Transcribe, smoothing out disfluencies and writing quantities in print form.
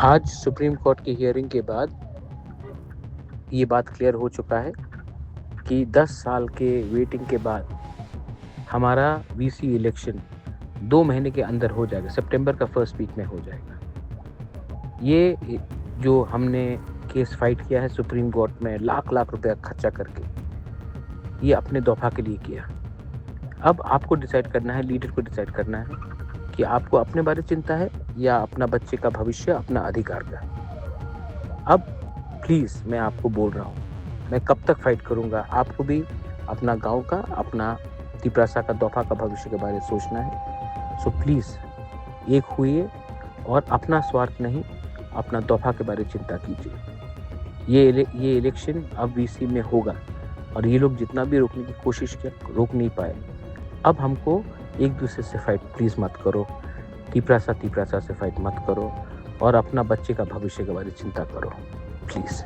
आज supreme court की hearing के बाद ये बात क्लियर हो चुका है कि 10 साल के वेटिंग के बाद हमारा वीसी इलेक्शन 2 महीने के अंदर हो जाएगा, सितंबर का फर्स्ट वीक में हो जाएगा। ये जो हमने केस फाइट किया है सुप्रीम कोर्ट में लाख रुपया खर्चा करके, ये अपने दफा के लिए किया। अब आपको डिसाइड करना है, लीडर को डिसाइड करना है कि आपको अपने बारे में चिंता है या अपना बच्चे का भविष्य, अपना अधिकार का। अब प्लीज़ मैं आपको बोल रहा हूँ, मैं कब तक फाइट करूँगा, आपको भी अपना गांव का, अपना तिपरासा का दफा का भविष्य के बारे में सोचना है। सो प्लीज़ एक हुइए और अपना स्वार्थ नहीं, अपना दफा के बारे में चिंता कीजिए। ये इलेक्शन अब वीसी में होगा और ये लोग जितना भी रोकने की कोशिश किया, रोक नहीं पाए। अब हमको एक दूसरे से फाइट प्लीज़ मत करो, तिपरासा से फाइट मत करो और अपना बच्चे का भविष्य के बारे में चिंता करो प्लीज़।